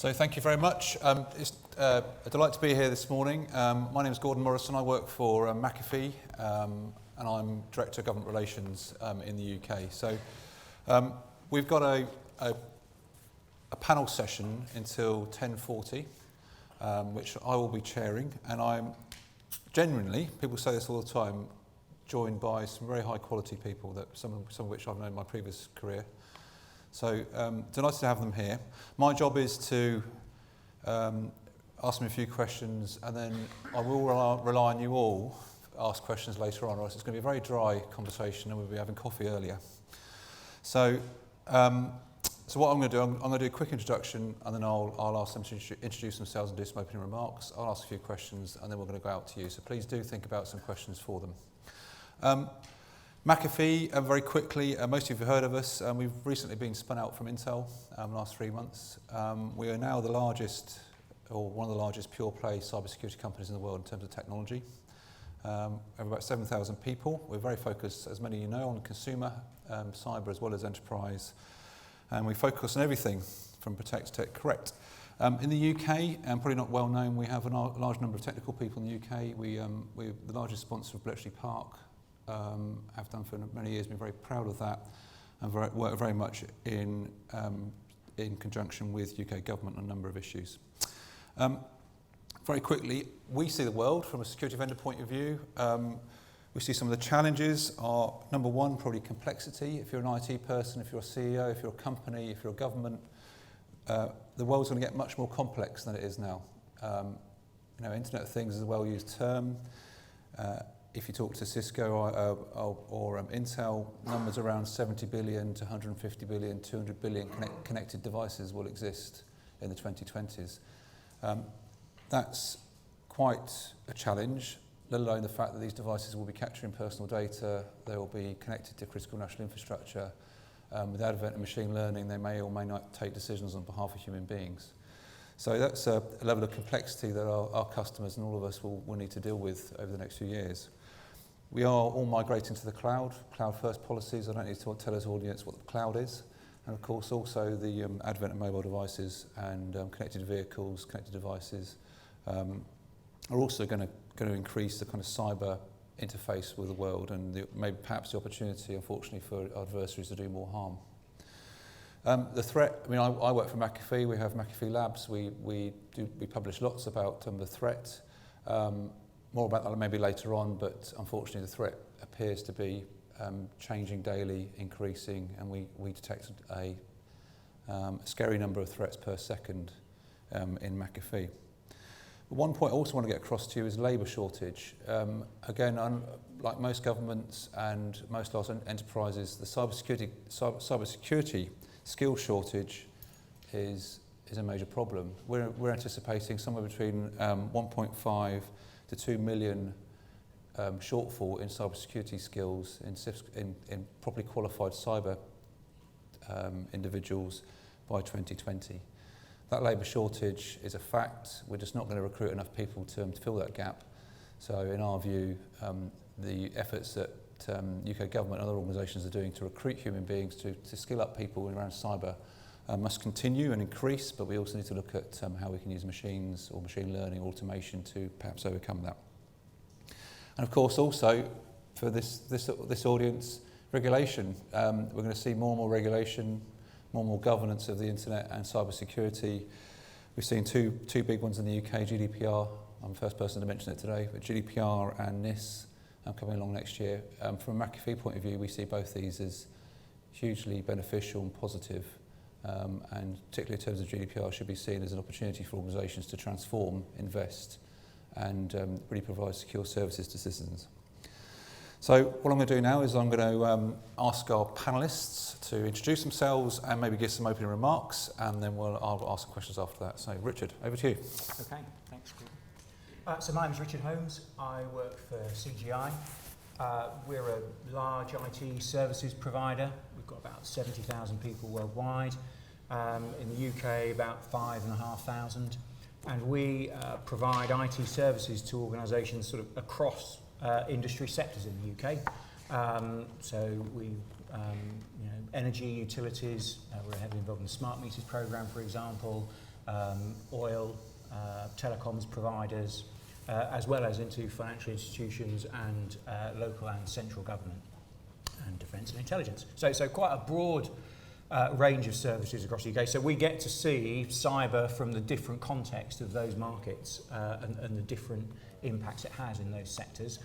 So thank you very much. It's a delight to be here this morning. My name is Gordon Morrison. I work for McAfee and I'm Director of Government Relations in the UK. So we've got a panel session until 10:40, which I will be chairing, and I'm genuinely, people say this all the time, joined by some very high quality people, that some of which I've known in my previous career. So delighted to have them here. My job is to ask them a few questions, and then I will rely on you all to ask questions later on, or else it's going to be a very dry conversation and we'll be having coffee earlier. So what I'm going to do, I'm going to do a quick introduction, and then I'll ask them to introduce themselves and do some opening remarks. I'll ask a few questions, and then we're going to go out to you. So please do think about some questions for them. McAfee, very quickly, most of you have heard of us. We've recently been spun out from Intel in the last 3 months. We are now the largest, or one of the largest pure play cybersecurity companies in the world in terms of technology. We have about 7,000 people. We're very focused, as many of you know, on consumer, cyber as well as enterprise. And we focus on everything from protect to tech correct. In the UK, probably not well known, we have a large number of technical people in the UK. We're the largest sponsor of Bletchley Park. Have done for many years, been very proud of that, and work very much in conjunction with UK government on a number of issues. Very quickly, we see the world from a security vendor point of view. We see some of the challenges are, number one, probably complexity. If you're an IT person, if you're a CEO, if you're a company, if you're a government, the world's going to get much more complex than it is now. Internet of Things is a well-used term. If you talk to Cisco or Intel, numbers around 70 billion to 150 billion, 200 billion connected devices will exist in the 2020s. That's quite a challenge, let alone the fact that these devices will be capturing personal data, they will be connected to critical national infrastructure. With the advent of machine learning, they may or may not take decisions on behalf of human beings. So that's a level of complexity that our customers and all of us will need to deal with over the next few years. We are all migrating to the cloud first policies. I don't need to tell us audience what the cloud is. And of course also the advent of mobile devices and connected vehicles, connected devices are also going to increase the kind of cyber interface with the world, and maybe perhaps the opportunity, unfortunately, for our adversaries to do more harm. The threat, I work for McAfee, we have McAfee Labs, we publish lots about the threat. More about that maybe later on, but unfortunately the threat appears to be changing daily, increasing, and we detect a scary number of threats per second in McAfee. But one point I also want to get across to you is labour shortage. Again, like most governments and most large enterprises, the cybersecurity skill shortage is a major problem. We're anticipating somewhere between 1.5 to 2 million shortfall in cybersecurity skills in properly qualified cyber individuals by 2020. That labour shortage is a fact. We're just not going to recruit enough people to fill that gap. So in our view, the efforts that UK government and other organisations are doing to recruit human beings to skill up people around cyber must continue and increase, but we also need to look at how we can use machines or machine learning, automation to perhaps overcome that. And of course also, for this audience, regulation. We're going to see more and more regulation, more and more governance of the internet and cyber security. We've seen two big ones in the UK, GDPR, I'm the first person to mention it today, but GDPR and NIS coming along next year. From a McAfee point of view, we see both these as hugely beneficial and positive. And particularly in terms of GDPR, should be seen as an opportunity for organisations to transform, invest, and really provide secure services to citizens. So what I'm going to do now is I'm going to ask our panellists to introduce themselves and maybe give some opening remarks, and then I'll ask some questions after that. So Richard, over to you. Okay, thanks. So my name is Richard Holmes. I work for CGI. We're a large IT services provider. We've got about 70,000 people worldwide. In the UK, about 5,500. And we provide IT services to organisations sort of across industry sectors in the UK. So we, energy, utilities, we're heavily involved in the smart meters programme, for example. oil, telecoms providers, as well as into financial institutions and local and central government and defence and intelligence. So quite a broad range of services across the UK. So we get to see cyber from the different context of those markets and the different impacts it has in those sectors.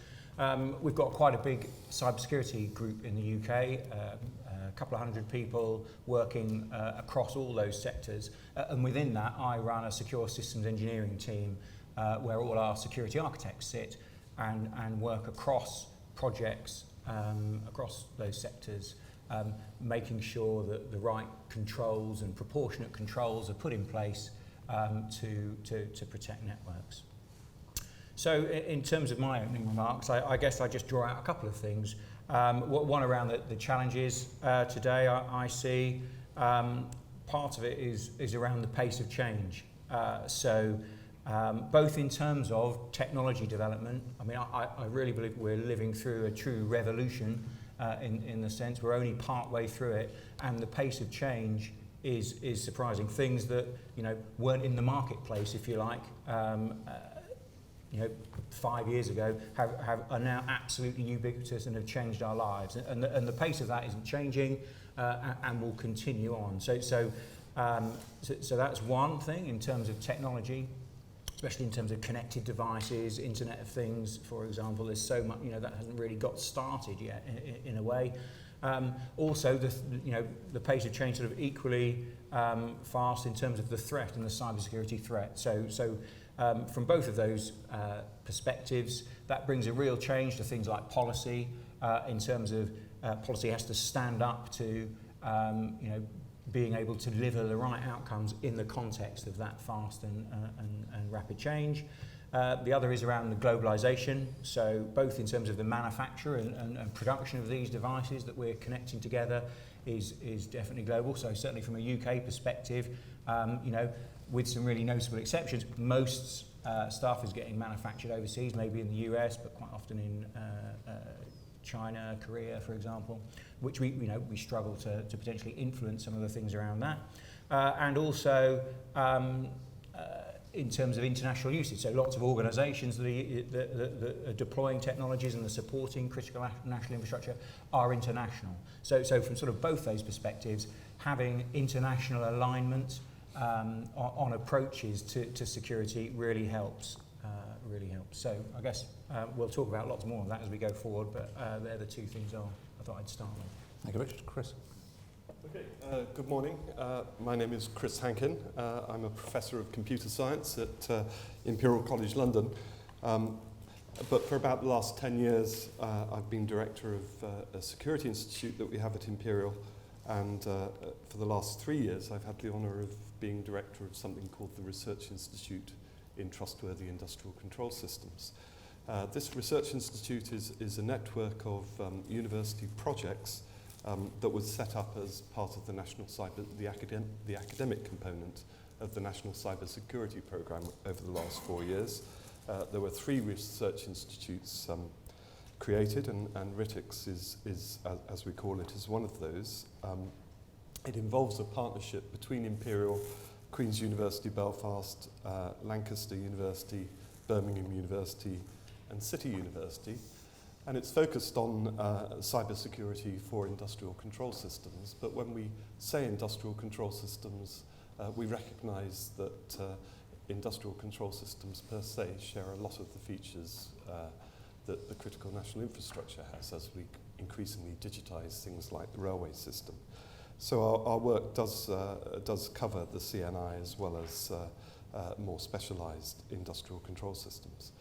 We've got quite a big cybersecurity group in the UK, a couple of hundred people working across all those sectors. And within that, I run a secure systems engineering team where all our security architects sit and work across projects across those sectors, making sure that the right controls and proportionate controls are put in place to protect networks. So in terms of my opening remarks, I guess I just draw out a couple of things. One around the challenges today I see. Part of it is around the pace of change. Both in terms of technology development, I mean, I really believe we're living through a true revolution in the sense we're only part way through it, and the pace of change is surprising. Things that, you know, weren't in the marketplace, if you like, 5 years ago are now absolutely ubiquitous and have changed our lives, and the pace of that isn't changing and will continue on. So that's one thing in terms of technology, especially in terms of connected devices, Internet of Things, for example. There's so much, that hasn't really got started yet in a way. Also, the pace of change sort of equally fast in terms of the threat and the cybersecurity threat. So from both of those perspectives, that brings a real change to things like policy, in terms of policy has to stand up to being able to deliver the right outcomes in the context of that fast and rapid change. The other is around the globalisation, so both in terms of the manufacture and production of these devices that we're connecting together is definitely global. So certainly from a UK perspective, with some really noticeable exceptions, most stuff is getting manufactured overseas, maybe in the US, but quite often in China, Korea, for example, which we struggle to potentially influence some of the things around that. And also in terms of international usage, so lots of organisations that are deploying technologies and are supporting critical national infrastructure are international. So from sort of both those perspectives, having international alignment on approaches to security really helps. So I guess we'll talk about lots more of that as we go forward, but they're the two things I thought I'd start with. Thank you, Richard. Chris. Okay, good morning. My name is Chris Hankin. I'm a professor of computer science at Imperial College London. But for about the last 10 years, I've been director of a security institute that we have at Imperial. And for the last 3 years, I've had the honour of being director of something called the Research Institute in Trustworthy Industrial Control Systems. This research institute is a network of university projects that was set up as part of the national the academic component of the National Cyber Security Programme over the last 4 years. There were 3 research institutes created, and RITICS is as we call it, is one of those. It involves a partnership between Imperial, Queen's University Belfast, Lancaster University, Birmingham University, and City University, and it's focused on cybersecurity for industrial control systems. But when we say industrial control systems, we recognise that industrial control systems per se share a lot of the features that the critical national infrastructure has as we increasingly digitise things like the railway system. So our work does cover the CNI as well as more specialised industrial control systems.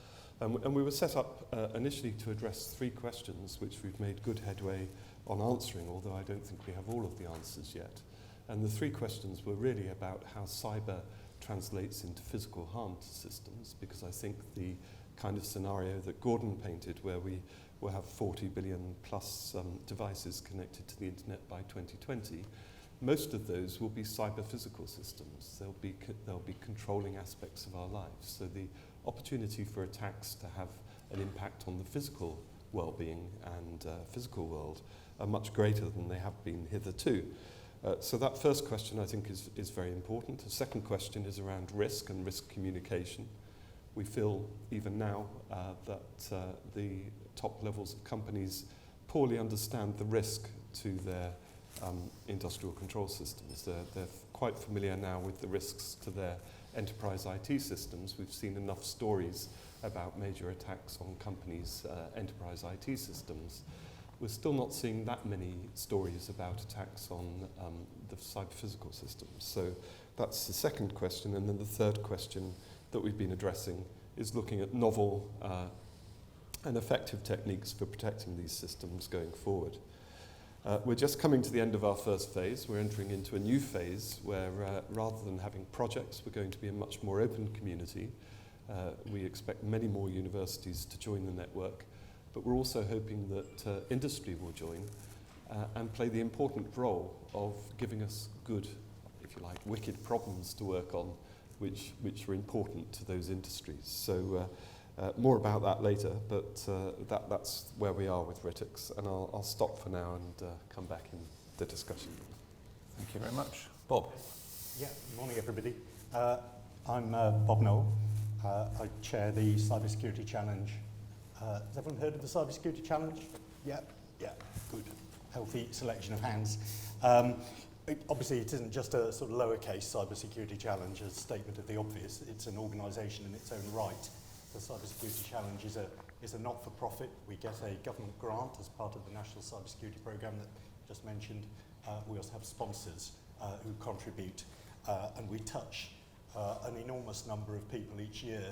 And we were set up initially to address 3 questions, which we've made good headway on answering, although I don't think we have all of the answers yet. And the 3 questions were really about how cyber translates into physical harm to systems, because I think the kind of scenario that Gordon painted, where we will have 40 billion plus devices connected to the internet by 2020, most of those will be cyber-physical systems. They'll be controlling aspects of our lives. So the opportunity for attacks to have an impact on the physical well-being and physical world are much greater than they have been hitherto. So that first question, I think, is very important. The second question is around risk and risk communication. We feel even now that the top levels of companies poorly understand the risk to their industrial control systems. They're quite familiar now with the risks to their enterprise IT systems. We've seen enough stories about major attacks on companies' enterprise IT systems. We're still not seeing that many stories about attacks on the cyber-physical systems. So that's the second question. And then the third question that we've been addressing is looking at novel and effective techniques for protecting these systems going forward. We're just coming to the end of our first phase. We're entering into a new phase where rather than having projects, we're going to be a much more open community. We expect many more universities to join the network, but we're also hoping that industry will join and play the important role of giving us good, if you like, wicked problems to work on, which are important to those industries. So more about that later, but that's where we are with RITICS, and I'll stop for now and come back in the discussion. Thank you very much. Bob. Yeah, good morning everybody. I'm Bob Knoll. I chair the Cybersecurity Challenge. Has everyone heard of the Cybersecurity Challenge? Yeah, good. Healthy selection of hands. Obviously, it isn't just a sort of lowercase cybersecurity challenge, a statement of the obvious. It's an organisation in its own right. The Cybersecurity Challenge is a not-for-profit. We get a government grant as part of the National Cybersecurity Programme that I just mentioned. We also have sponsors who contribute, and we touch an enormous number of people each year.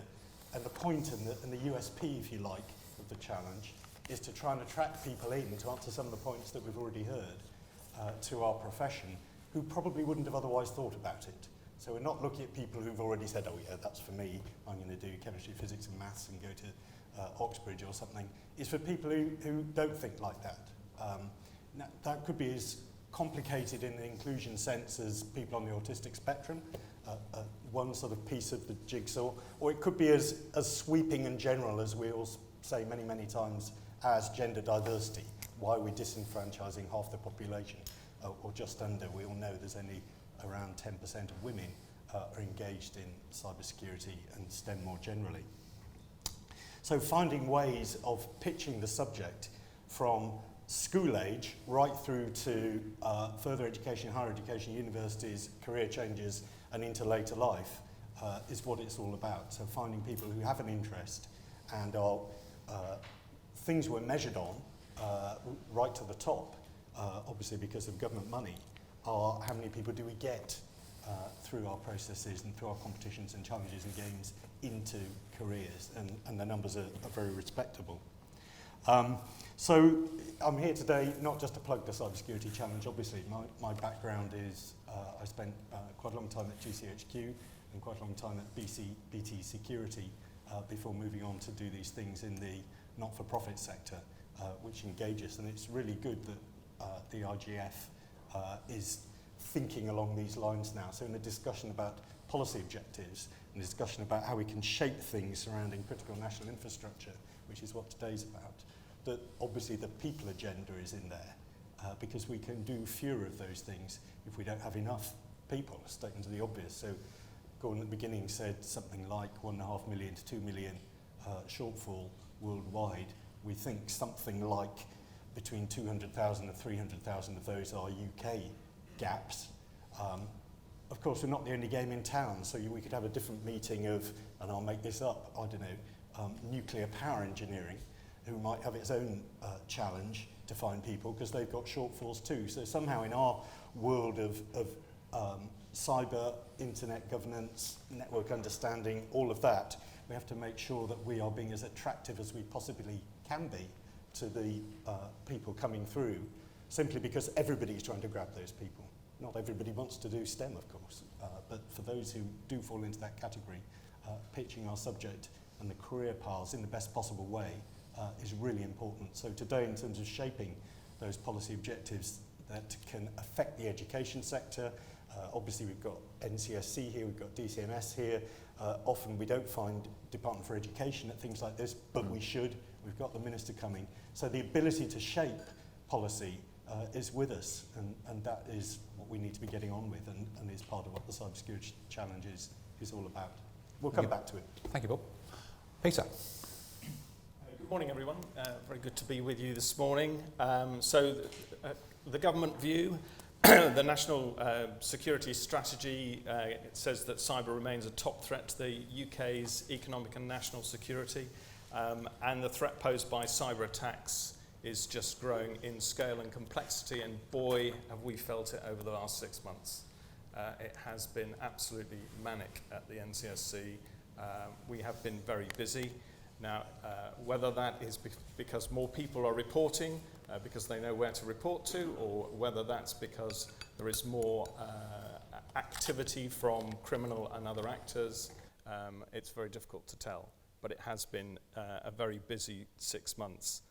And the point and the USP, if you like, of the challenge is to try and attract people in, to answer some of the points that we've already heard, to our profession, who probably wouldn't have otherwise thought about it. So we're not looking at people who've already said, oh yeah, that's for me, I'm going to do chemistry, physics and maths and go to Oxbridge or something. It's for people who don't think like that. Now, that could be as complicated in the inclusion sense as people on the autistic spectrum, one sort of piece of the jigsaw, or it could be as sweeping and general as we all say many, many times as gender diversity. Why are we disenfranchising half the population, or just under? We all know there's only around 10% of women are engaged in cybersecurity and STEM more generally. So finding ways of pitching the subject from school age right through to further education, higher education, universities, career changes and into later life is what it's all about. So finding people who have an interest and are things we're measured on right to the top, obviously because of government money, are how many people do we get through our processes and through our competitions and challenges and games into careers, and the numbers are very respectable. So I'm here today not just to plug the Cybersecurity Challenge. Obviously my background is I spent quite a long time at GCHQ and quite a long time at BT Security before moving on to do these things in the not-for-profit sector, which engages, and it's really good that the IGF is thinking along these lines now. So in the discussion about policy objectives and discussion about how we can shape things surrounding critical national infrastructure, which is what today's about, that obviously the people agenda is in there, because we can do fewer of those things if we don't have enough people, statement of the obvious. So Gordon at the beginning said something like 1.5 million to 2 million shortfall worldwide. We think something like between 200,000 and 300,000 of those are UK gaps. Of course, we're not the only game in town, so we could have a different meeting of, and I'll make this up, I don't know, nuclear power engineering, who might have its own challenge to find people because they've got shortfalls too. So somehow in our world of cyber, internet governance, network understanding, all of that, we have to make sure that we are being as attractive as we possibly can be to the people coming through, simply because everybody's trying to grab those people. Not everybody wants to do STEM, of course, but for those who do fall into that category, pitching our subject and the career paths in the best possible way is really important. So today, in terms of shaping those policy objectives that can affect the education sector, obviously we've got NCSC here, we've got DCMS here. Often we don't find Department for Education at things like this, but we should. We've got the Minister coming. So the ability to shape policy is with us, and that is what we need to be getting on with and is part of what the cybersecurity challenge is all about. We'll come back to it. Thank you, Bob. Peter. Good morning, everyone. Very good to be with you this morning. The government view, the national security strategy, it says that cyber remains a top threat to the UK's economic and national security, and the threat posed by cyber attacks is just growing in scale and complexity, and boy, have we felt it over the last 6 months. It has been absolutely manic at the NCSC. We have been very busy. Now, whether that is because more people are reporting because they know where to report to, or whether that's because there is more activity from criminal and other actors, it's very difficult to tell. But it has been a very busy 6 months.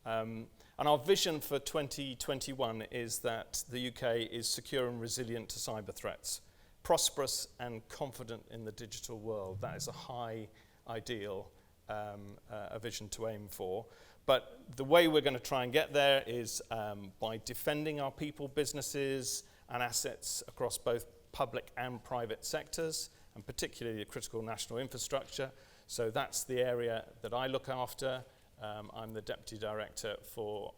And our vision for 2021 is that the UK is secure and resilient to cyber threats, prosperous and confident in the digital world. That is a high ideal, a vision to aim for. But the way we're going to try and get there is by defending our people, businesses and assets across both public and private sectors, and particularly the critical national infrastructure. So that's the area that I look after. I'm the Deputy Director for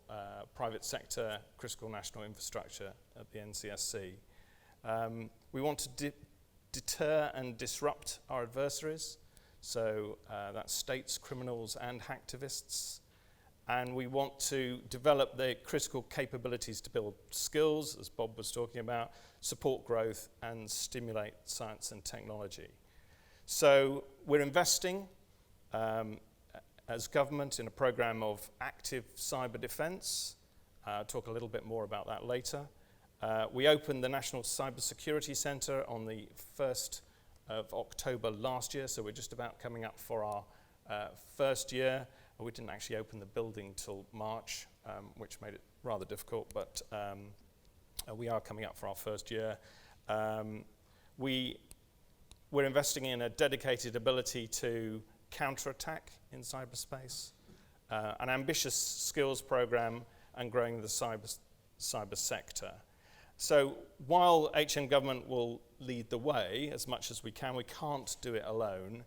Private Sector Critical National Infrastructure at the NCSC. We want to deter and disrupt our adversaries, so that's states, criminals and hacktivists. And we want to develop the critical capabilities to build skills, as Bob was talking about, support growth and stimulate science and technology. So we're investing as government in a program of active cyber defence. I'll talk a little bit more about that later. We opened the National Cybersecurity Centre on the 1st of October last year, so we're just about coming up for our first year. We didn't actually open the building till March, which made it rather difficult, but we are coming up for our first year. We're investing in a dedicated ability to counterattack in cyberspace, an ambitious skills program, and growing the cyber sector. So while HM government will lead the way as much as we can't do it alone,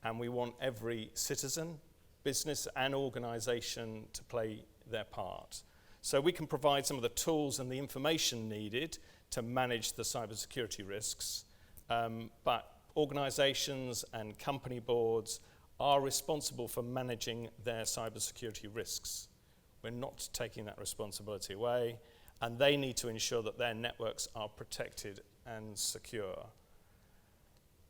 and we want every citizen, business and organisation to play their part. So we can provide some of the tools and the information needed to manage the cybersecurity risks, but organisations and company boards are responsible for managing their cybersecurity risks. We're not taking that responsibility away, and they need to ensure that their networks are protected and secure.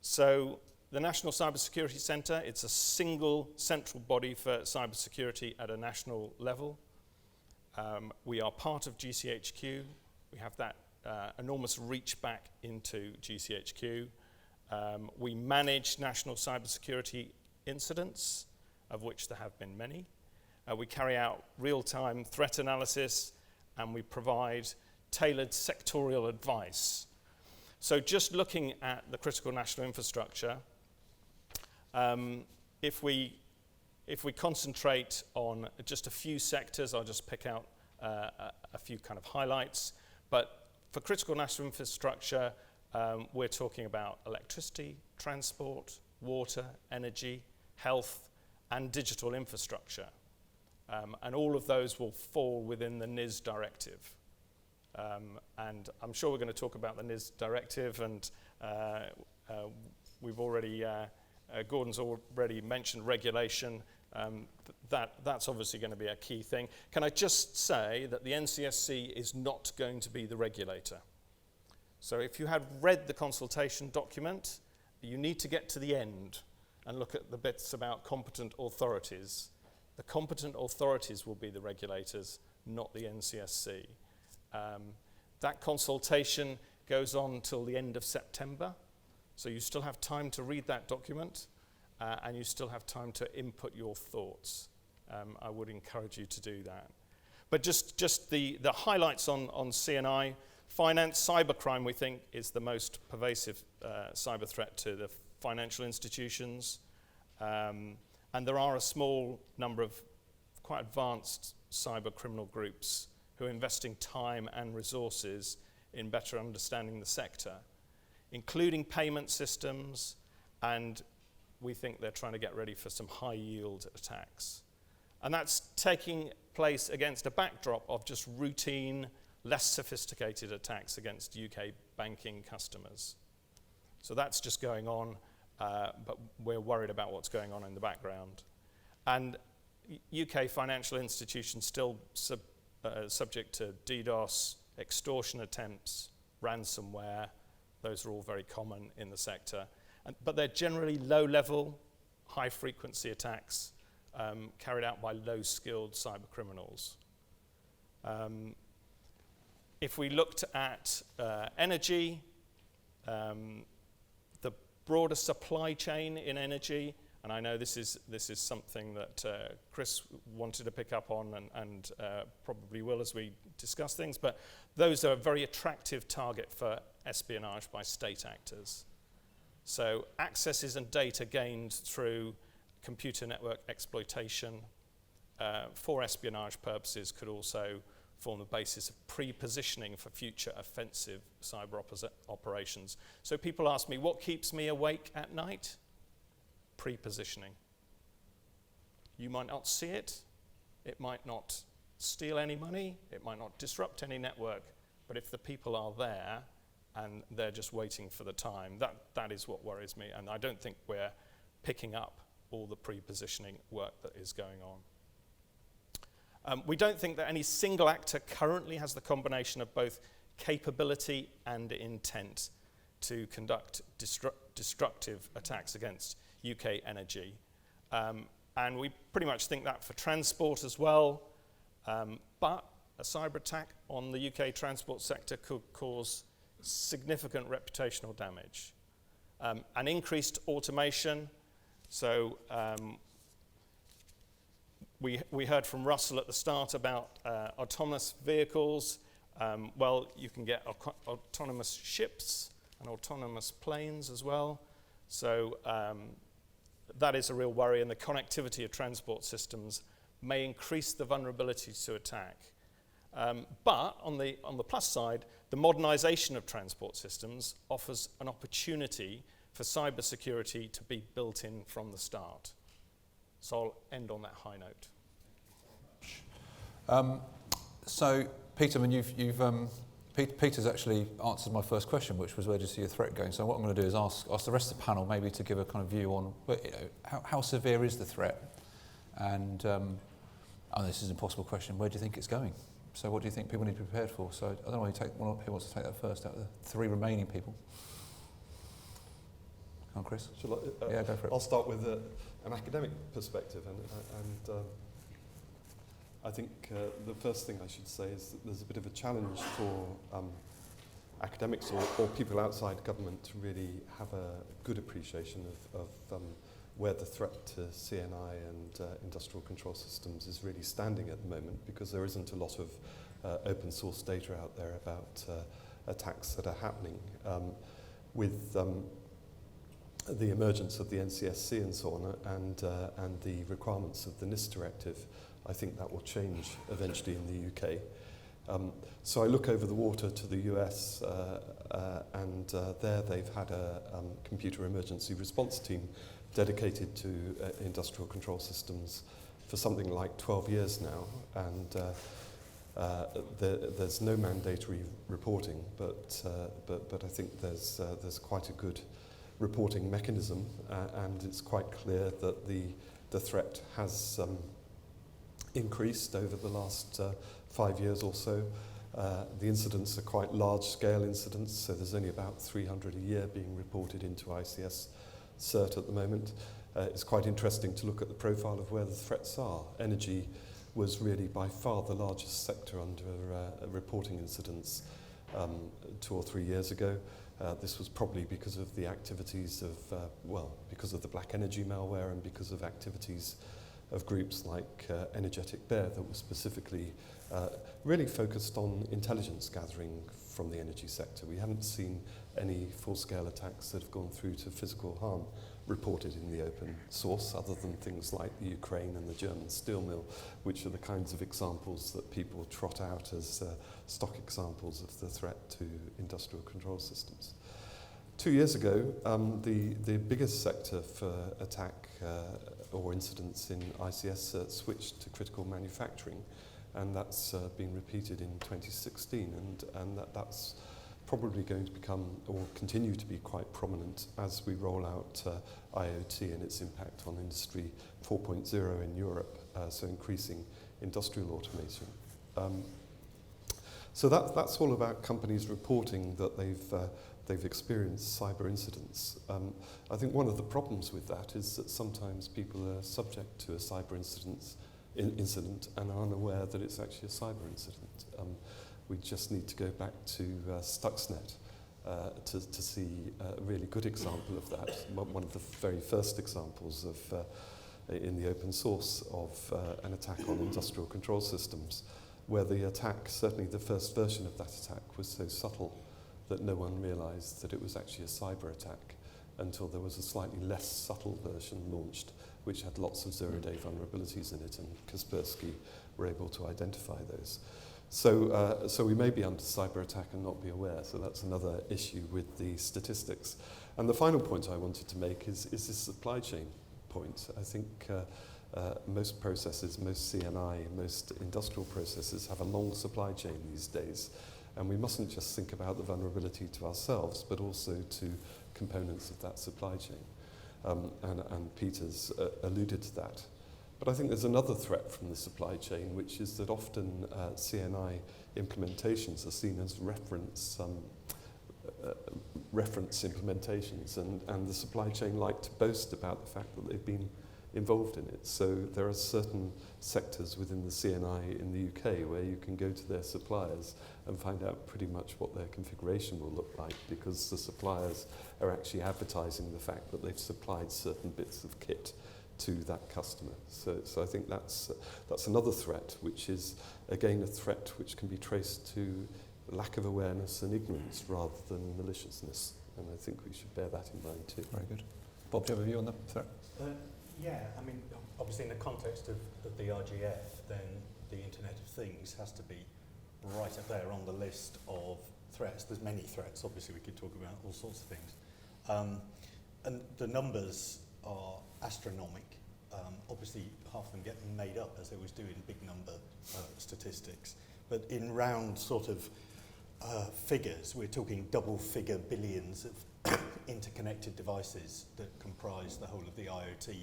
So the National Cybersecurity Centre, it's a single central body for cybersecurity at a national level. We are part of GCHQ. We have that enormous reach back into GCHQ. We manage national cybersecurity incidents, of which there have been many. We carry out real-time threat analysis, and we provide tailored sectorial advice. So just looking at the critical national infrastructure, if we concentrate on just a few sectors, I'll just pick out a few kind of highlights. But for critical national infrastructure, we're talking about electricity, transport, water, energy, health, and digital infrastructure. And all of those will fall within the NIS directive. And I'm sure we're going to talk about the NIS directive, and we've already, Gordon's already mentioned regulation. That's obviously going to be a key thing. Can I just say that the NCSC is not going to be the regulator? So if you had read the consultation document, you need to get to the end and look at the bits about competent authorities. The competent authorities will be the regulators, not the NCSC. That consultation goes on till the end of September, so you still have time to read that document, and you still have time to input your thoughts. I would encourage you to do that. But just the highlights on C&I. Finance, cybercrime, we think, is the most pervasive cyber threat to the financial institutions. And there are a small number of quite advanced cyber criminal groups who are investing time and resources in better understanding the sector, including payment systems, and we think they're trying to get ready for some high-yield attacks. And that's taking place against a backdrop of just routine, less sophisticated attacks against UK banking customers. So that's just going on, but we're worried about what's going on in the background. And UK financial institutions still subject to DDoS, extortion attempts, ransomware. Those are all very common in the sector. But they're generally low-level, high-frequency attacks carried out by low-skilled cyber criminals. If we looked at energy, the broader supply chain in energy, and I know this is something that Chris wanted to pick up on and probably will as we discuss things, but those are a very attractive target for espionage by state actors. So accesses and data gained through computer network exploitation for espionage purposes could also form the basis of pre-positioning for future offensive cyber operations. So people ask me, what keeps me awake at night? Pre-positioning. You might not see it, it might not steal any money, it might not disrupt any network, but if the people are there and they're just waiting for the time, that is what worries me, and I don't think we're picking up all the pre-positioning work that is going on. We don't think that any single actor currently has the combination of both capability and intent to conduct destructive attacks against UK energy. And we pretty much think that for transport as well, but a cyber attack on the UK transport sector could cause significant reputational damage. An increased automation, so we heard from Russell at the start about autonomous vehicles. Well, you can get autonomous ships and autonomous planes as well. So that is a real worry, and the connectivity of transport systems may increase the vulnerability to attack. But on the plus side, the modernization of transport systems offers an opportunity for cybersecurity to be built in from the start. So I'll end on that high note. So, Peter, I mean, Peter's actually answered my first question, which was where do you see a threat going? So what I'm going to do is ask the rest of the panel maybe to give a kind of view on how severe is the threat, and this is an impossible question. Where do you think it's going? So what do you think people need to be prepared for? So I don't know who wants to take that first out of the three remaining people. Come on, Chris. Yeah, go for it. I'll start with an academic perspective, and I think the first thing I should say is that there's a bit of a challenge for academics or people outside government to really have a good appreciation of where the threat to CNI and industrial control systems is really standing at the moment, because there isn't a lot of open source data out there about attacks that are happening. With the emergence of the NCSC and so on, and the requirements of the NIST directive, I think that will change eventually in the UK. So I look over the water to the US, and there they've had a computer emergency response team dedicated to industrial control systems for something like 12 years now, and there's no mandatory reporting, but I think there's quite a good reporting mechanism, and it's quite clear that the threat has increased over the last 5 years or so. The incidents are quite large-scale incidents, so there's only about 300 a year being reported into ICS CERT at the moment. It's quite interesting to look at the profile of where the threats are. Energy was really by far the largest sector under reporting incidents 2 or 3 years ago. This was probably because of the activities of, because of the black energy malware and because of activities of groups like Energetic Bear that were specifically really focused on intelligence gathering from the energy sector. We haven't seen any full-scale attacks that have gone through to physical harm reported in the open source, other than things like the Ukraine and the German steel mill, which are the kinds of examples that people trot out as stock examples of the threat to industrial control systems. 2 years ago, the biggest sector for attack or incidents in ICS switched to critical manufacturing, and that's been repeated in 2016, and that's probably going to become or continue to be quite prominent as we roll out IoT and its impact on Industry 4.0 in Europe, so increasing industrial automation. So that's all about companies reporting that they've experienced cyber incidents. I think one of the problems with that is that sometimes people are subject to a cyber incident and are unaware that it's actually a cyber incident. We just need to go back to Stuxnet to see a really good example of that. One of the very first examples of in the open source of an attack on industrial control systems, where the attack, certainly the first version of that attack, was so subtle that no one realized that it was actually a cyber attack until there was a slightly less subtle version launched, which had lots of zero-day vulnerabilities in it, and Kaspersky were able to identify those. So we may be under cyber attack and not be aware, so that's another issue with the statistics. And the final point I wanted to make is this supply chain point. I think most processes, most CNI, most industrial processes have a long supply chain these days, and we mustn't just think about the vulnerability to ourselves, but also to components of that supply chain. And Peter's alluded to that. But I think there's another threat from the supply chain, which is that often CNI implementations are seen as reference implementations, and the supply chain like to boast about the fact that they've been involved in it. So there are certain sectors within the CNI in the UK where you can go to their suppliers and find out pretty much what their configuration will look like, because the suppliers are actually advertising the fact that they've supplied certain bits of kit to that customer. So I think that's another threat, which is again a threat which can be traced to lack of awareness and ignorance rather than maliciousness. And I think we should bear that in mind too. Very good. Bob, do you have a view on the threat? Yeah, I mean, obviously in the context of the RGF, then the Internet of Things has to be right up there on the list of threats. There's many threats, obviously we could talk about all sorts of things. And the numbers are astronomical. Obviously half of them get made up, as they always do in big number statistics. But in round sort of figures, we're talking double-figure billions of interconnected devices that comprise the whole of the IoT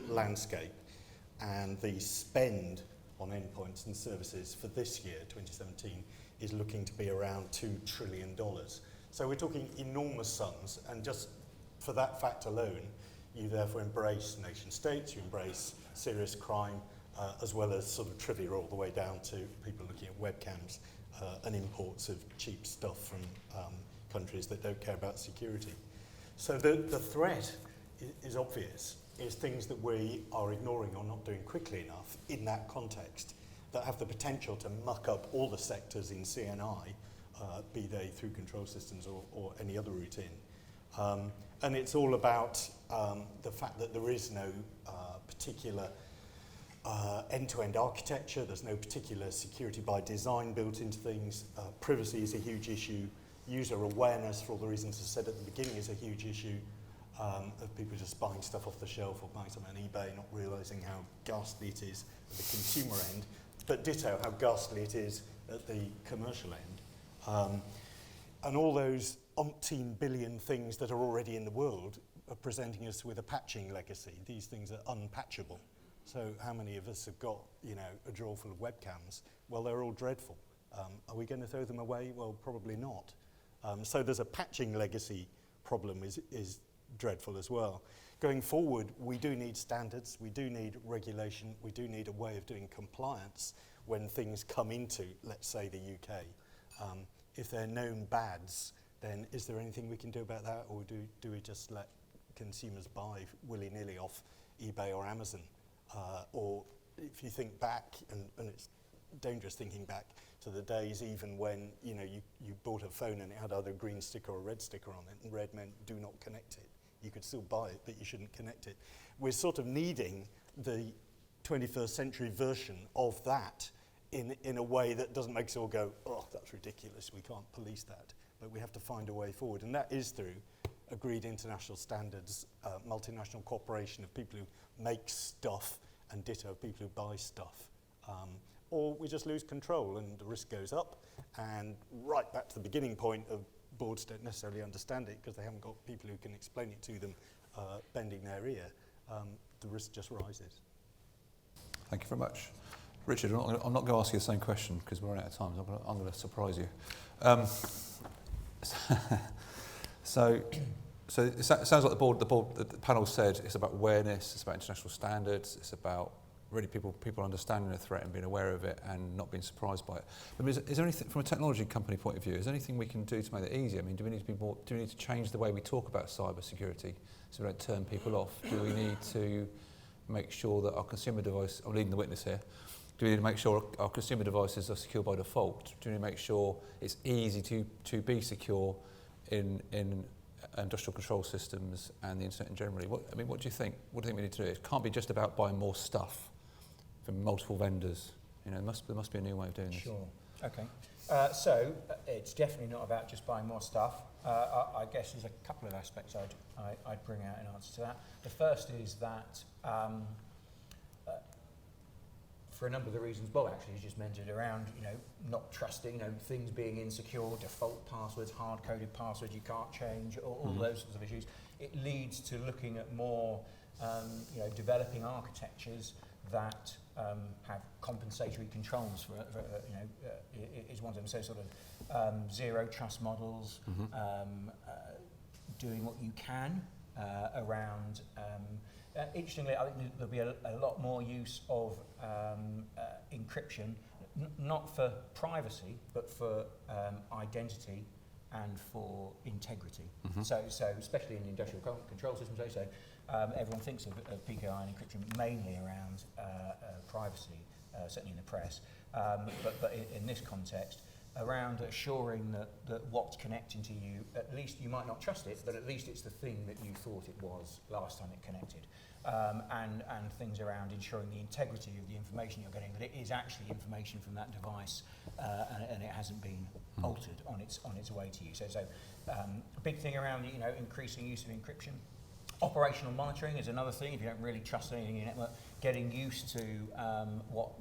landscape. And the spend on endpoints and services for this year, 2017, is looking to be around $2 trillion. So we're talking enormous sums, and just for that fact alone, you therefore embrace nation states, you embrace serious crime, as well as sort of trivia all the way down to people looking at webcams and imports of cheap stuff from countries that don't care about security. So the threat is obvious, is things that we are ignoring or not doing quickly enough in that context that have the potential to muck up all the sectors in CNI, be they through control systems or any other route in. And it's all about the fact that there is no particular end-to-end architecture, there's no particular security by design built into things. Privacy is a huge issue. User awareness, for all the reasons I said at the beginning, is a huge issue. Of people just buying stuff off the shelf or buying something on eBay, not realising how ghastly it is at the consumer end, but ditto how ghastly it is at the commercial end. And all those umpteen billion things that are already in the world are presenting us with a patching legacy. These things are unpatchable. So how many of us have got, a drawer full of webcams? Well, they're all dreadful. Are we going to throw them away? Well, probably not. So there's a patching legacy problem is dreadful as well. Going forward, we do need standards, we do need regulation, we do need a way of doing compliance when things come into, let's say, the UK. If they're known bads, then is there anything we can do about that, or do we just let consumers buy willy-nilly off eBay or Amazon Or if you think back, and it's dangerous thinking back to the days even when you bought a phone and it had either a green sticker or a red sticker on it, and red meant do not connect it. You could still buy it, but you shouldn't connect it. We're sort of needing the 21st century version of that in a way that doesn't make us all go, oh, that's ridiculous, we can't police that. But we have to find a way forward, and that is through agreed international standards, multinational cooperation of people who make stuff, and ditto of people who buy stuff. Or we just lose control and the risk goes up, and right back to the beginning point of boards don't necessarily understand it because they haven't got people who can explain it to them bending their ear, the risk just rises. Thank you very much. Richard, I'm not going to ask you the same question because we're running out of time, so I'm going to surprise you. So it sounds like the panel said it's about awareness, it's about international standards, it's about really people understanding the threat and being aware of it and not being surprised by it. I mean, is there anything from a technology company point of view? Is there anything we can do to make it easier? I mean, do we need to change the way we talk about cyber security so we don't turn people off? Do we need to make sure that our consumer device? I'm leading the witness here. Do we need to make sure our consumer devices are secure by default? Do we need to make sure it's easy to be secure in industrial control systems and the internet in generally? What do you think? What do you think we need to do? It can't be just about buying more stuff from multiple vendors. There must be a new way of doing this. Sure. Okay. So it's definitely not about just buying more stuff. I guess there's a couple of aspects I'd bring out in answer to that. The first is that for a number of the reasons Bob actually just mentioned around, not trusting, things being insecure, default passwords, hard-coded passwords you can't change, all those sorts of issues. It leads to looking at more, developing architectures that have compensatory controls for is one of them. So sort of zero trust models, doing what you can around. Interestingly, I think there'll be a lot more use of encryption, not for privacy, but for identity and for integrity. So especially in industrial control systems, everyone thinks of PKI and encryption mainly around privacy, certainly in the press, but in this context, around assuring that what's connecting to you, at least you might not trust it, but at least it's the thing that you thought it was last time it connected. And things around ensuring the integrity of the information you're getting, that it is actually information from that device and it hasn't been altered on its way to you. So a big thing around increasing use of encryption. Operational monitoring is another thing. If you don't really trust anything in your network, getting used to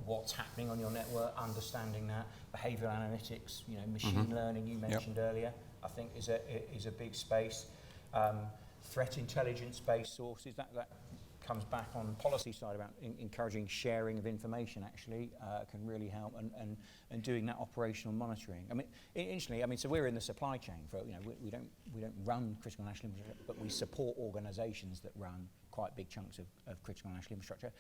what's happening on your network, understanding that. Behavioural analytics, machine learning you mentioned earlier, I think is a big space. Threat intelligence-based sources, that comes back on the policy side about encouraging sharing of information. Actually, can really help, and doing that operational monitoring. I mean, interestingly, so we're in the supply chain. For we don't run critical national infrastructure, but we support organisations that run quite big chunks of critical national infrastructure.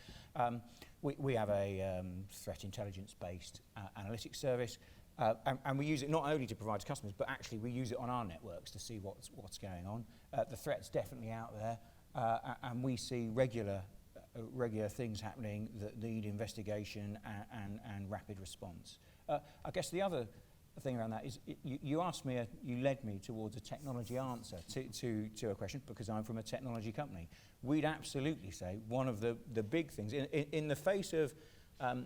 We have a threat intelligence-based analytics service. And we use it not only to provide to customers, but actually we use it on our networks to see what's going on. The threat's definitely out there, and we see regular things happening that need investigation and rapid response. I guess the other thing around that is you asked me, you led me towards a technology answer to a question, because I'm from a technology company. We'd absolutely say one of the big things in the face of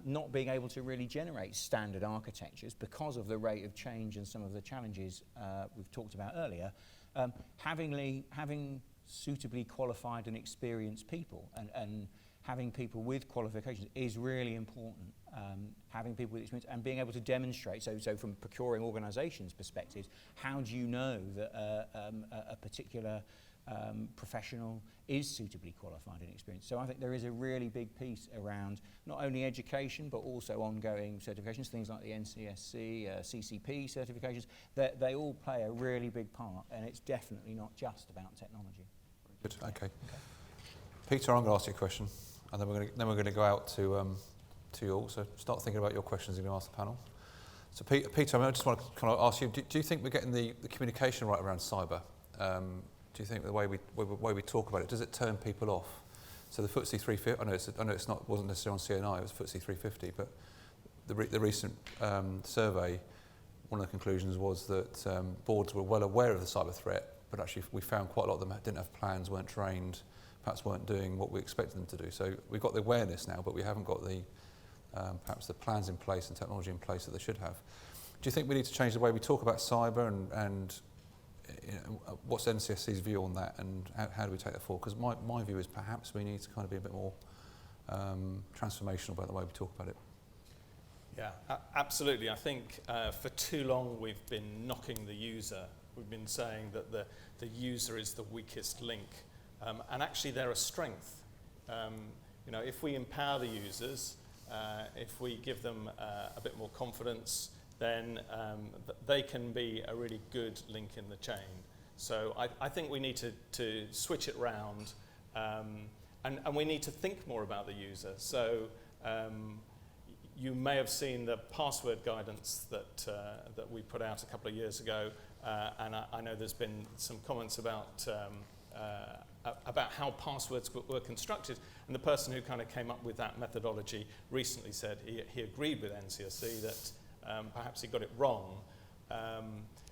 not being able to really generate standard architectures because of the rate of change and some of the challenges we've talked about earlier, having suitably qualified and experienced people and having people with qualifications is really important. Having people with experience and being able to demonstrate, so from procuring organisations' perspectives, how do you know that a particular professional is suitably qualified and experienced? So I think there is a really big piece around not only education but also ongoing certifications, things like the NCSC, CCP certifications. They all play a really big part, and it's definitely not just about technology. Good. Okay. Peter, I'm going to ask you a question, and then we're going to go out to you all. So start thinking about your questions you're going to ask the panel. So Peter, I just want to kind of ask you: do you think we're getting the communication right around cyber? Do you think the way we talk about it, does it turn people off? So the FTSE 350, I know it's not, wasn't necessarily on CNI, it was FTSE 350, but the recent survey, one of the conclusions was that boards were well aware of the cyber threat, but actually we found quite a lot of them didn't have plans, weren't trained, perhaps weren't doing what we expected them to do. So we've got the awareness now, but we haven't got the perhaps the plans in place and technology in place that they should have. Do you think we need to change the way we talk about cyber, and you know, what's NCSC's view on that, and how do we take that forward? Because my view is perhaps we need to kind of be a bit more transformational about the way we talk about it. Yeah, absolutely. I think for too long we've been knocking the user. We've been saying that the user is the weakest link, and actually they're a strength. You know, if we empower the users, if we give them a bit more confidence, then they can be a really good link in the chain. So I think we need to switch it round, and we need to think more about the user. So you may have seen the password guidance that we put out a couple of years ago, and I know there's been some comments about how passwords were constructed, and the person who kind of came up with that methodology recently said he agreed with NCSC that perhaps he got it wrong.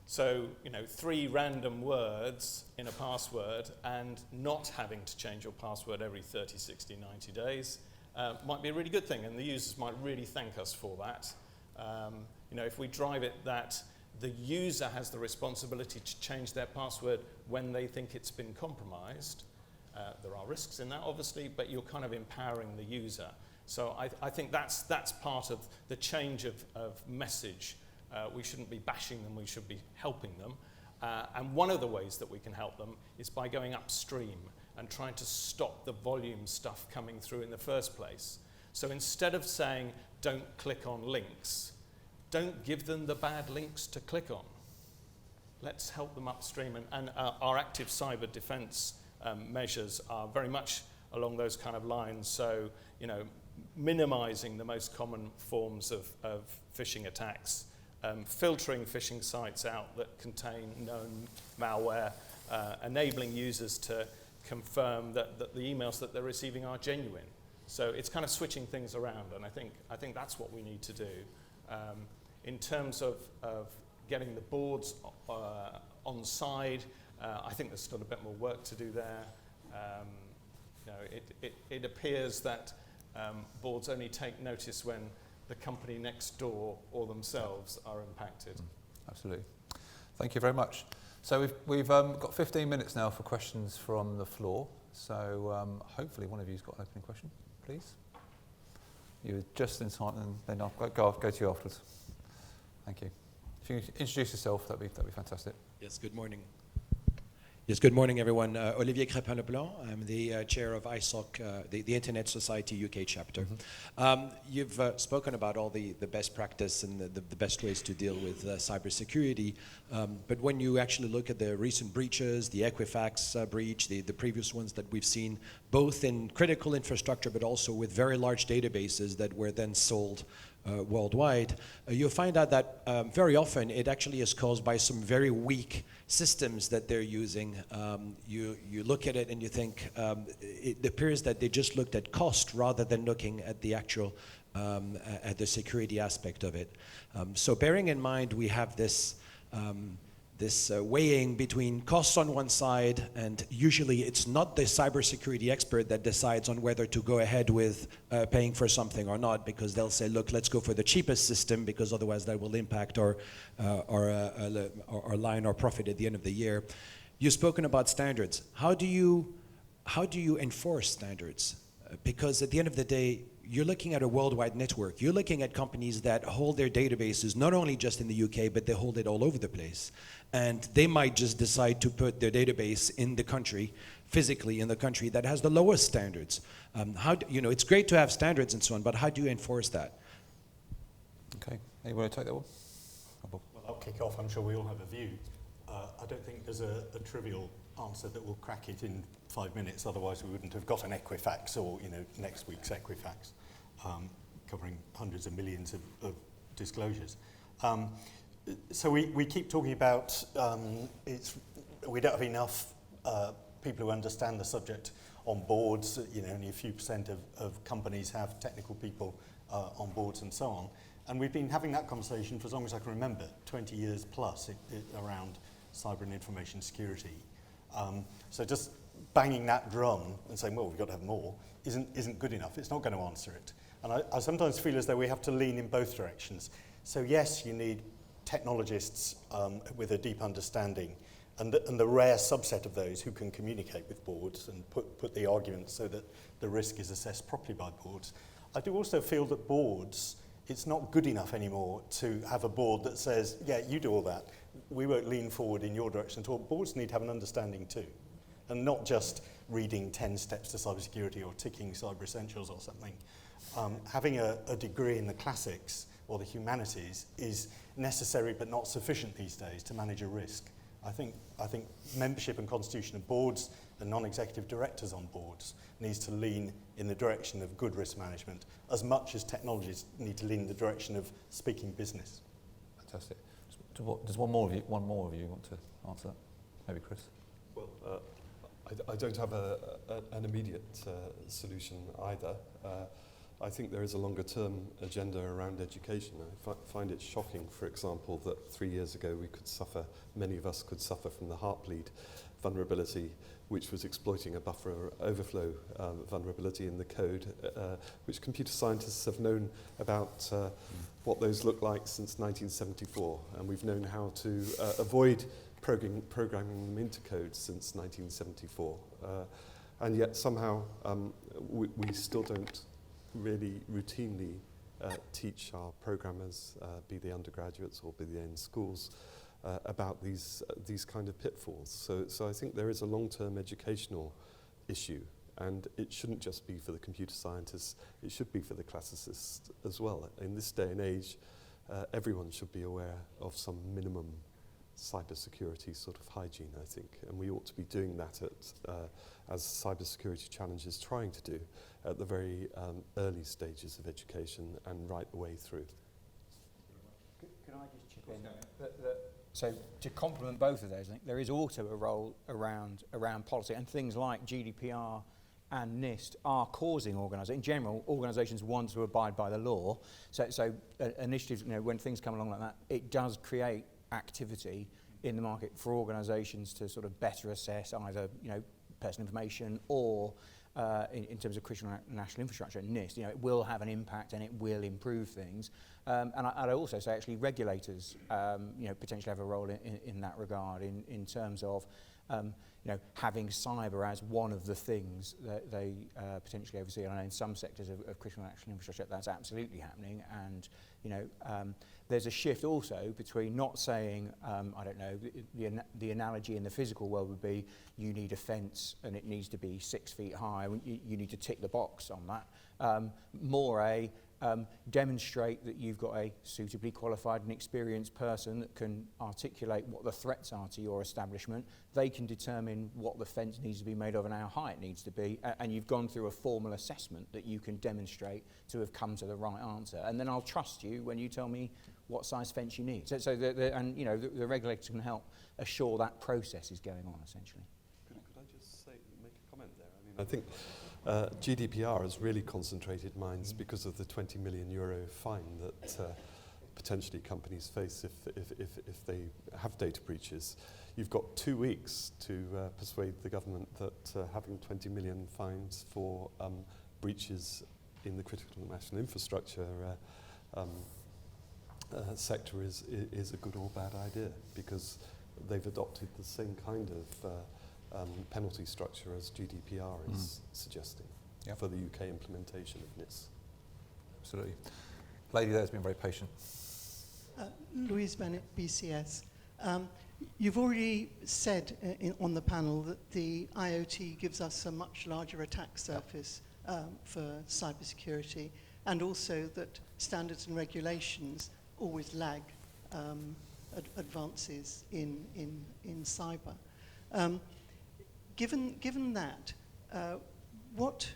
So, you know, 3 random words in a password and not having to change your password every 30, 60, 90 days might be a really good thing, and the users might really thank us for that. You know, if we drive it that the user has the responsibility to change their password when they think it's been compromised, there are risks in that, obviously, but you're kind of empowering the user. So I think that's part of the change of message. We shouldn't be bashing them, we should be helping them. And one of the ways that we can help them is by going upstream and trying to stop the volume stuff coming through in the first place. So instead of saying, don't click on links, don't give them the bad links to click on. Let's help them upstream. And our active cyber defense measures are very much along those kind of lines. So, you know, minimizing the most common forms of phishing attacks, filtering phishing sites out that contain known malware, enabling users to confirm that the emails that they're receiving are genuine. So it's kind of switching things around, and I think that's what we need to do. In terms of getting the boards on side, I think there's still a bit more work to do there. You know, it appears that boards only take notice when the company next door or themselves are impacted. Absolutely. Thank you very much. So we've got 15 minutes now for questions from the floor. So hopefully one of you's got an opening question, please. You were just in time, and then I'll go to you afterwards. Thank you. If you could introduce yourself, that'd be fantastic. Yes, good morning. Yes, good morning, everyone. Olivier Crépin-Leblanc. I'm the chair of ISOC, the Internet Society UK chapter. You've spoken about all the best practice and the best ways to deal with cybersecurity. But when you actually look at the recent breaches, the Equifax breach, the previous ones that we've seen, both in critical infrastructure, but also with very large databases that were then sold worldwide, you'll find out that very often it actually is caused by some very weak systems that they're using. You look at it and you think it appears that they just looked at cost rather than looking at the actual at the security aspect of it. So bearing in mind we have this weighing between costs on one side, and usually it's not the cybersecurity expert that decides on whether to go ahead with paying for something or not, because they'll say, look, let's go for the cheapest system, because otherwise that will impact our line or profit at the end of the year. You've spoken about standards. How do you enforce standards? Because at the end of the day, you're looking at a worldwide network. You're looking at companies that hold their databases not only just in the UK, but they hold it all over the place. And they might just decide to put their database in the country, physically in the country that has the lowest standards. It's great to have standards and so on, but how do you enforce that? Okay, anyone want to take that one? Well, I'll kick off. I'm sure we all have a view. I don't think there's a trivial answer that will crack it in 5 minutes. Otherwise, we wouldn't have got an Equifax or next week's Equifax, covering hundreds of millions of disclosures. So we keep talking about we don't have enough people who understand the subject on boards. Only a few percent of companies have technical people on boards and so on. And we've been having that conversation for as long as I can remember, 20 years plus around cyber and information security. So just banging that drum and saying, well, we've got to have more, isn't good enough. It's not going to answer it. And I sometimes feel as though we have to lean in both directions. So yes, you need technologists with a deep understanding, and the rare subset of those who can communicate with boards and put the arguments so that the risk is assessed properly by boards. I do also feel that boards, it's not good enough anymore to have a board that says, yeah, you do all that. We won't lean forward in your direction at all. Boards need to have an understanding too, and not just reading 10 steps to cybersecurity or ticking cyber essentials or something. Having a degree in the classics or the humanities is necessary but not sufficient these days to manage a risk. I think membership and constitution of boards and non-executive directors on boards needs to lean in the direction of good risk management as much as technologies need to lean in the direction of speaking business. Fantastic. Does one more of you want to answer that? Maybe Chris? Well, I don't have an immediate solution either. I think there is a longer term agenda around education. I find it shocking, for example, that 3 years ago many of us could suffer from the Heartbleed vulnerability, which was exploiting a buffer overflow vulnerability in the code, which computer scientists have known about what those look like since 1974. And we've known how to avoid programming them into code since 1974. And yet somehow we still don't really routinely teach our programmers, be they undergraduates or be they in schools, about these kind of pitfalls. So I think there is a long-term educational issue, and it shouldn't just be for the computer scientists, it should be for the classicists as well. In this day and age, everyone should be aware of some minimum cybersecurity sort of hygiene, I think, and we ought to be doing that as Cybersecurity Challenge is trying to do at the very early stages of education and right the way through. Can I just chip in? So to complement both of those, I think there is also a role around policy, and things like GDPR and NIST are causing organisations want to abide by the law. So initiatives, when things come along like that, it does create activity in the market for organisations to sort of better assess either personal information or in terms of critical national infrastructure. NIST, it will have an impact and it will improve things. And I'd also say actually regulators, potentially have a role in that regard in terms of having cyber as one of the things that they potentially oversee. And I know in some sectors of critical national infrastructure that's absolutely happening, and there's a shift also between not saying, the analogy in the physical world would be you need a fence and it needs to be 6 feet high, you need to tick the box on that. More demonstrate that you've got a suitably qualified and experienced person that can articulate what the threats are to your establishment. They can determine what the fence needs to be made of and how high it needs to be, and you've gone through a formal assessment that you can demonstrate to have come to the right answer. And then I'll trust you when you tell me what size fence you need. So the regulators can help assure that process is going on, essentially. Could I just make a comment there? I think GDPR has really concentrated minds because of the €20 million fine that potentially companies face if they have data breaches. You've got 2 weeks to persuade the government that having 20 million fines for breaches in the critical national infrastructure sector is a good or bad idea, because they've adopted the same kind of penalty structure as GDPR is suggesting for the UK implementation of NIS. Absolutely. Lady there has been very patient. Louise Bennett, BCS. You've already said on the panel that the IoT gives us a much larger attack surface for cybersecurity, and also that standards and regulations always lag advances in cyber. Given that, what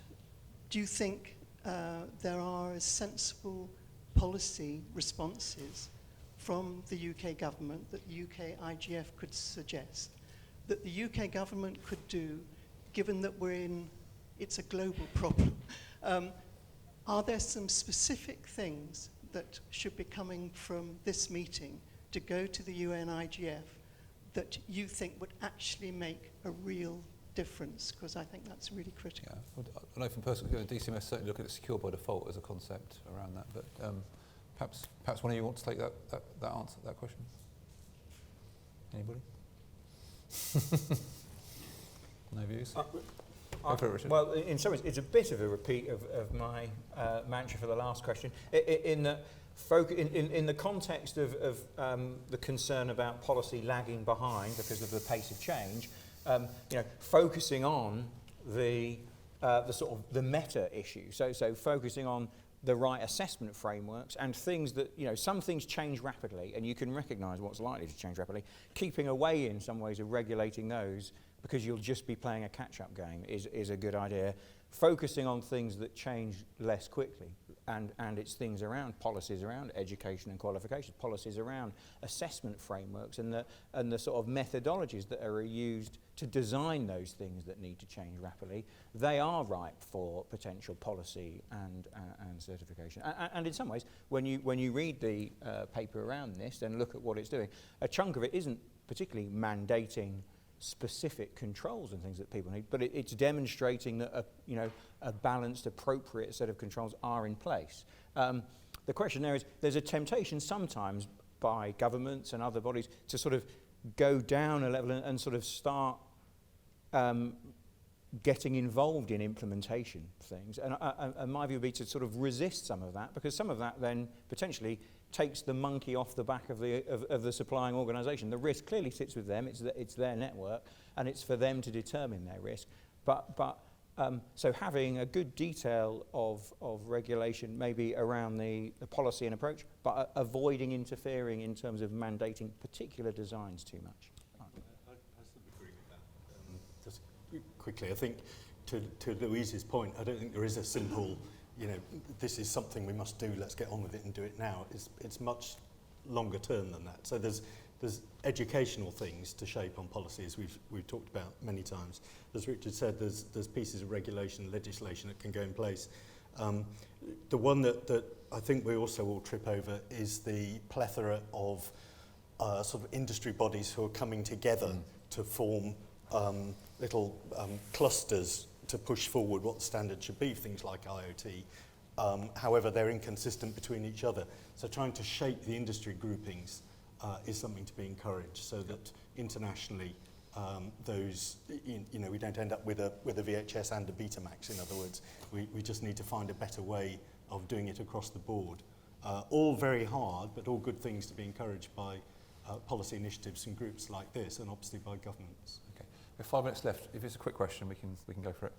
do you think there are as sensible policy responses from the UK government that UKIGF could suggest that the UK government could do given that it's a global problem, are there some specific things that should be coming from this meeting to go to the UNIGF that you think would actually make a real difference? Because I think that's really critical. Yeah, well, I know from personal DCMS certainly look at secure by default as a concept around that, but perhaps one of you want to take that answer, that question. Anybody? No views? Go for it, Richard. Well, in some ways, it's a bit of a repeat of my mantra for the last question. In the context of the concern about policy lagging behind because of the pace of change, focusing on the sort of the meta issue. So focusing on the right assessment frameworks and things that, some things change rapidly and you can recognise what's likely to change rapidly. Keeping away in some ways of regulating those because you'll just be playing a catch-up game is a good idea. Focusing on things that change less quickly and it's things around policies around education and qualifications, policies around assessment frameworks and the sort of methodologies that are used to design those things that need to change rapidly. They are ripe for potential policy and certification. And in some ways, when you read the paper around this and look at what it's doing, a chunk of it isn't particularly mandating specific controls and things that people need, but it's demonstrating that a balanced, appropriate set of controls are in place. The question there is, there's a temptation sometimes by governments and other bodies to sort of go down a level and sort of start getting involved in implementation things. And my view would be to sort of resist some of that, because some of that then potentially takes the monkey off the back of the supplying organisation. The risk clearly sits with them. It's their network, and it's for them to determine their risk. So having a good detail of regulation, maybe around the policy and approach, but avoiding interfering in terms of mandating particular designs too much. I sort of agree with that. Just quickly, I think to Louise's point, I don't think there is a simple, this is something we must do, let's get on with it and do it now. It's much longer term than that. So there's educational things to shape on policies we've talked about many times. As Richard said, there's pieces of regulation, legislation that can go in place. The one that I think we also will trip over is the plethora of sort of industry bodies who are coming together to form little clusters to push forward what the standard should be, things like IoT. However, they're inconsistent between each other. So trying to shape the industry groupings is something to be encouraged, so that internationally those, we don't end up with a VHS and a Betamax, in other words. We just need to find a better way of doing it across the board. All very hard, but all good things to be encouraged by policy initiatives and groups like this, and obviously by governments. Okay, we have 5 minutes left. If it's a quick question, we can go for it.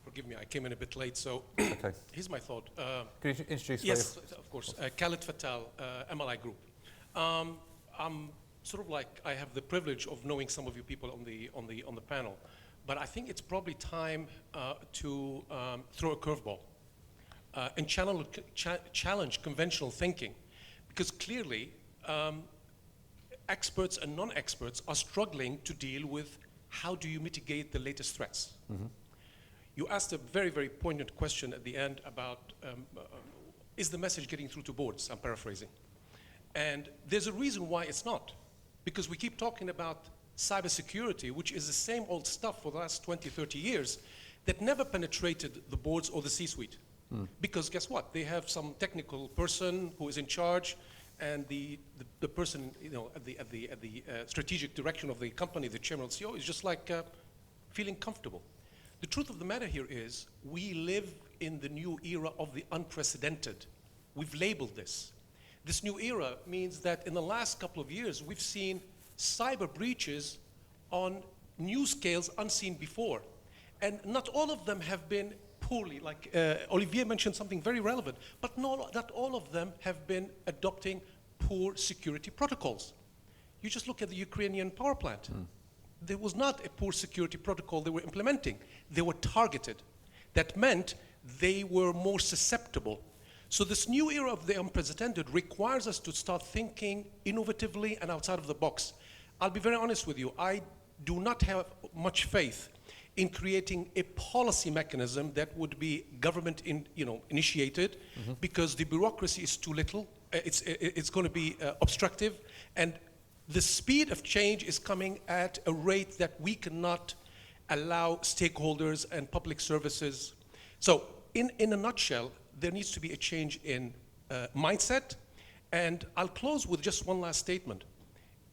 Forgive me, I came in a bit late, so Okay. here's my thought. Could you introduce? Yes, of course. Khaled Fatal, MLI Group. I'm sort of like, I have the privilege of knowing some of you people on the panel, but I think it's probably time to throw a curveball and challenge conventional thinking, because clearly experts and non-experts are struggling to deal with how do you mitigate the latest threats. Mm-hmm. You asked a very, very poignant question at the end about is the message getting through to boards? I'm paraphrasing. And there's a reason why it's not, because we keep talking about cybersecurity, which is the same old stuff for the last 20, 30 years that never penetrated the boards or the C-suite. Because guess what? They have some technical person who is in charge, and the person at the strategic direction of the company, the chairman or CEO, is just like feeling comfortable. The truth of the matter here is we live in the new era of the unprecedented. We've labeled this. This new era means that in the last couple of years, we've seen cyber breaches on new scales unseen before. And not all of them have been poorly, like Olivier mentioned something very relevant, but not all of them have been adopting poor security protocols. You just look at the Ukrainian power plant. There was not a poor security protocol they were implementing. They were targeted. That meant they were more susceptible. So this new era of the unprecedented requires us to start thinking innovatively and outside of the box. I'll be very honest with you. I do not have much faith in creating a policy mechanism that would be government initiated, because the bureaucracy is too little. It's going to be obstructive, and the speed of change is coming at a rate that we cannot allow stakeholders and public services. So in a nutshell, there needs to be a change in mindset. And I'll close with just one last statement.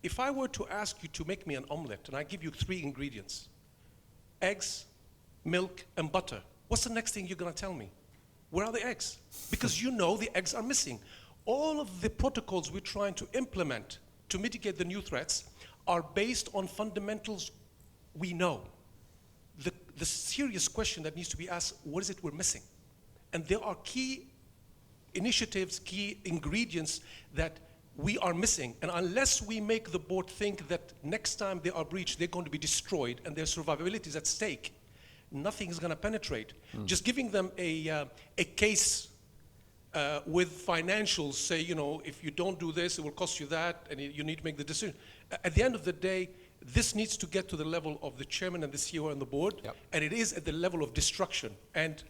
If I were to ask you to make me an omelet, and I give you 3 ingredients, eggs, milk, and butter, what's the next thing you're going to tell me? Where are the eggs? Because you know the eggs are missing. All of the protocols we're trying to implement to mitigate the new threats are based on fundamentals we know. The serious question that needs to be asked, what is it we're missing? And there are key initiatives, key ingredients that we are missing. And unless we make the board think that next time they are breached, they're going to be destroyed and their survivability is at stake, nothing is going to penetrate. Just giving them a case with financials, say, if you don't do this, it will cost you that, and you need to make the decision. At the end of the day, this needs to get to the level of the chairman and the CEO and the board, and it is at the level of destruction. And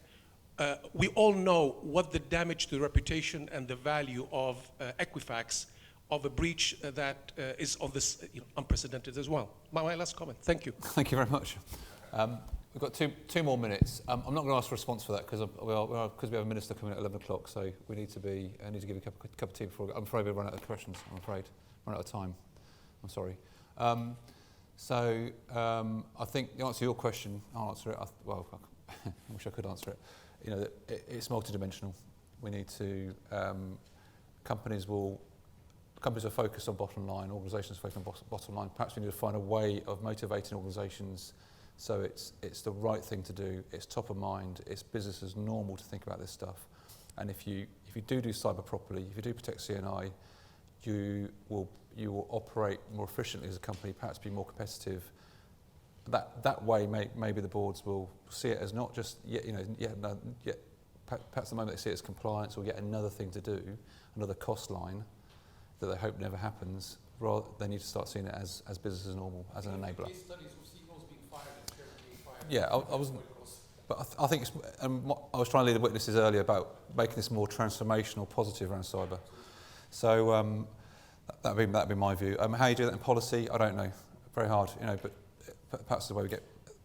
we all know what the damage to the reputation and the value of Equifax, of a breach that is on this unprecedented as well. My last comment. Thank you. Thank you very much. We've got two more minutes. I'm not going to ask for a response for that because we have a minister coming at 11 o'clock, so I need to give you a cup of tea before. I'm afraid we'll run out of questions. Run out of time. I'm sorry. I think the answer to your question, I'll answer it. I wish I could answer it. It's multidimensional. We need to. Companies are focused on bottom line. Organisations are focused on bottom line. Perhaps we need to find a way of motivating organisations so it's the right thing to do. It's top of mind. It's business as normal to think about this stuff. And if you do cyber properly, if you do protect CNI, you will operate more efficiently as a company, perhaps be more competitive. That way, maybe the boards will see it as not just perhaps the moment they see it as compliance or yet another thing to do, another cost line that they hope never happens. Rather, they need to start seeing it as business as normal, as an enabler. Case studies of CEOs being fired and chairmen being fired. Yeah, I wasn't. But I think I was trying to lead the witnesses earlier about making this more transformational, positive around cyber. So that'd be my view. How you do that in policy, I don't know. Very hard, but perhaps the way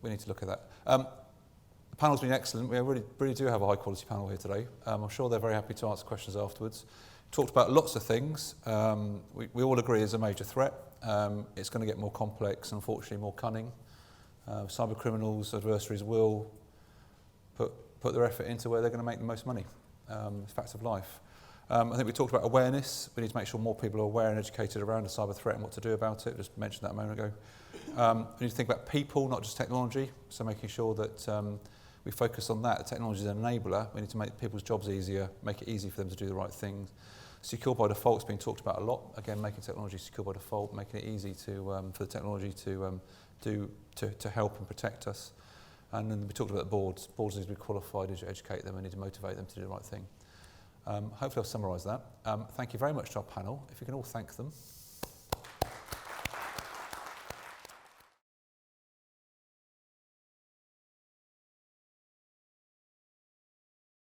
we need to look at that. The panel's been excellent. We really do have a high quality panel here today. I'm sure they're very happy to answer questions afterwards. Talked about lots of things. We all agree it's a major threat. It's going to get more complex, unfortunately more cunning. Cyber criminals, adversaries will put their effort into where they're going to make the most money. It's facts of life. I think we talked about awareness. We need to make sure more people are aware and educated around a cyber threat and what to do about it. Just mentioned that a moment ago. We need to think about people, not just technology. So making sure that we focus on that. The technology is an enabler. We need to make people's jobs easier, make it easy for them to do the right things. Secure by default has been talked about a lot. Again, making technology secure by default, making it easy for the technology to help and protect us. And then we talked about the boards. Boards need to be qualified, need to educate them, and need to motivate them to do the right thing. Hopefully I've summarised that. Thank you very much to our panel. If you can all thank them.